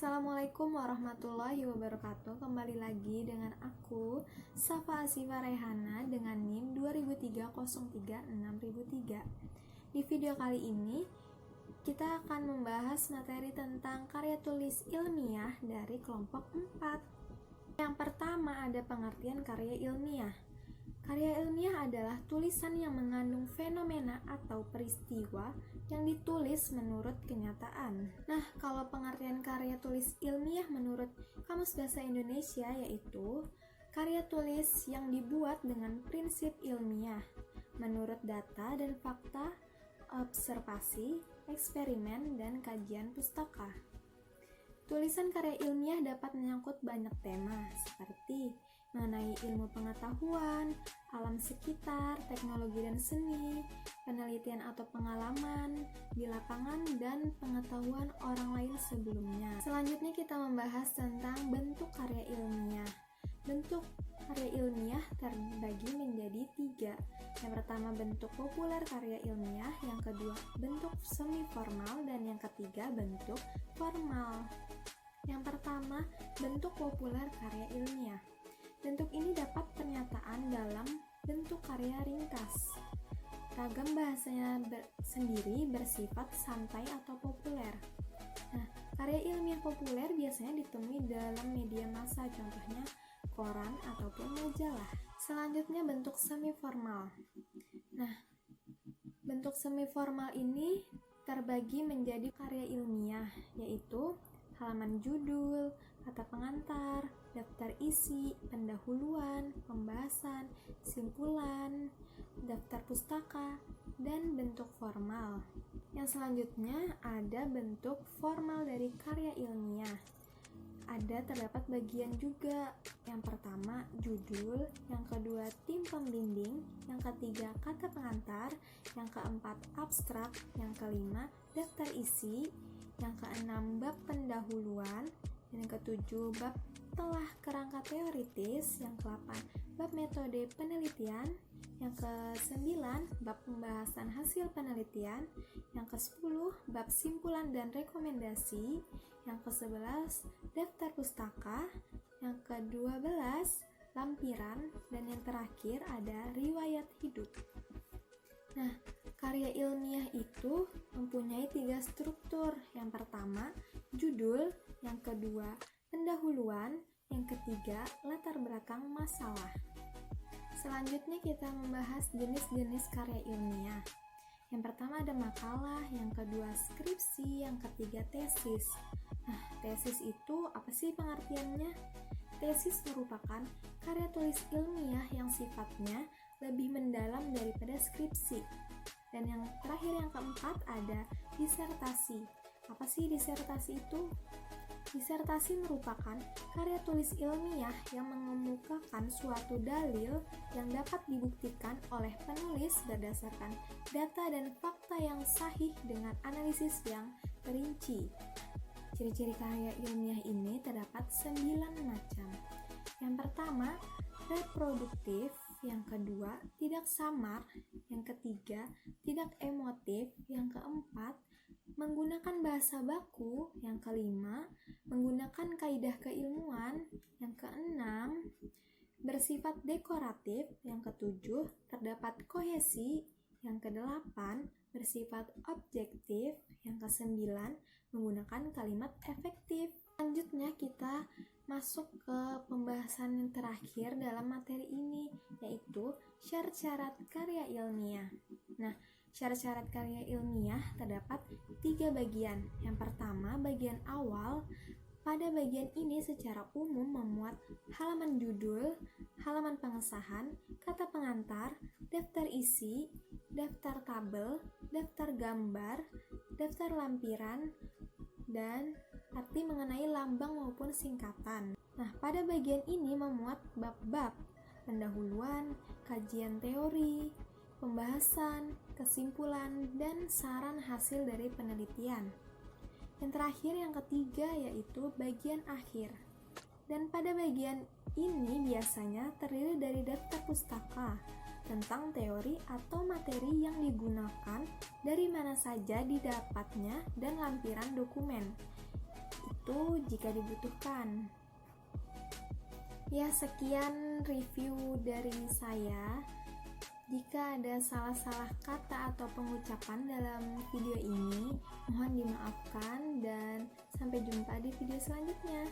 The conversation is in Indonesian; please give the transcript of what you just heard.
Assalamualaikum warahmatullahi wabarakatuh. Kembali lagi dengan aku, Safa Asifa Rehana, dengan NIM 2003-03-6003. Di video kali ini kita akan membahas materi tentang karya tulis ilmiah dari kelompok 4. Yang pertama ada pengertian karya ilmiah. Karya ilmiah adalah tulisan yang mengandung fenomena atau peristiwa yang ditulis menurut kenyataan. Nah, kalau pengertian karya tulis ilmiah menurut Kamus Bahasa Indonesia yaitu karya tulis yang dibuat dengan prinsip ilmiah menurut data dan fakta, observasi, eksperimen, dan kajian pustaka. Tulisan karya ilmiah dapat menyangkut banyak tema seperti mengenai ilmu pengetahuan, alam sekitar, teknologi dan seni, penelitian atau pengalaman di lapangan, dan pengetahuan orang lain sebelumnya. Selanjutnya kita membahas tentang bentuk karya ilmiah. Bentuk karya ilmiah terbagi menjadi 3. Yang pertama bentuk populer karya ilmiah, yang kedua bentuk semi formal, dan yang ketiga bentuk formal. Yang pertama bentuk populer karya ilmiah. Bentuk ini dapat pernyataan dalam bentuk karya ringkas. Ragam bahasanya sendiri bersifat santai atau populer. Nah, karya ilmiah populer biasanya ditemui dalam media massa, contohnya koran ataupun majalah. Selanjutnya bentuk semi formal. Nah, bentuk semi formal ini terbagi menjadi karya ilmiah, yaitu halaman judul, kata pengantar, daftar isi, pendahuluan, pembahasan, simpulan, daftar pustaka, dan bentuk formal. Yang selanjutnya ada bentuk formal dari karya ilmiah. Terdapat bagian juga. Yang pertama judul, yang kedua tim pembimbing, yang ketiga kata pengantar, yang keempat abstrak, yang kelima daftar isi, yang keenam bab pendahuluan, yang ketujuh bab telah kerangka teoritis, yang ke-8 bab metode penelitian, yang ke-9 bab pembahasan hasil penelitian, yang ke-10 bab simpulan dan rekomendasi, yang ke-11 daftar pustaka, yang ke-12 lampiran, dan yang terakhir ada riwayat hidup. Nah, karya ilmiah itu mempunyai 3 struktur. Yang pertama judul, yang kedua pendahuluan, yang ketiga latar belakang masalah. Selanjutnya kita membahas jenis-jenis karya ilmiah. Yang pertama ada makalah, yang kedua skripsi, yang ketiga tesis. Nah, tesis itu apa sih pengertiannya? Tesis merupakan karya tulis ilmiah yang sifatnya lebih mendalam daripada skripsi. Dan yang terakhir, yang keempat, ada disertasi. Apa sih disertasi itu? Disertasi merupakan karya tulis ilmiah yang mengemukakan suatu dalil yang dapat dibuktikan oleh penulis berdasarkan data dan fakta yang sahih dengan analisis yang terinci. Ciri-ciri karya ilmiah ini terdapat 9 macam. Yang pertama, reproduktif, yang kedua, tidak samar, yang ketiga, tidak emotif, yang keempat, menggunakan bahasa baku, yang kelima, menggunakan kaidah keilmuan, yang keenam, bersifat dekoratif, yang ketujuh, terdapat kohesi, yang kedelapan, bersifat objektif, yang kesembilan, menggunakan kalimat efektif. Selanjutnya kita masuk ke pembahasan yang terakhir dalam materi ini, yaitu syarat-syarat karya ilmiah. Nah, syarat-syarat karya ilmiah terdapat 3 bagian. Yang pertama, bagian awal. Pada bagian ini secara umum memuat halaman judul, halaman pengesahan, kata pengantar, daftar isi, daftar tabel, daftar gambar, daftar lampiran, dan arti mengenai lambang maupun singkatan. Nah, pada bagian ini memuat bab-bab, pendahuluan, kajian teori, pembahasan, kesimpulan, dan saran hasil dari penelitian. Yang terakhir, yang ketiga, yaitu bagian akhir. Dan pada bagian ini biasanya terdiri dari daftar pustaka tentang teori atau materi yang digunakan, dari mana saja didapatnya, dan lampiran dokumen. itu jika dibutuhkan. Ya, sekian review dari saya. Jika ada salah-salah kata atau pengucapan dalam video ini, mohon dimaafkan dan sampai jumpa di video selanjutnya.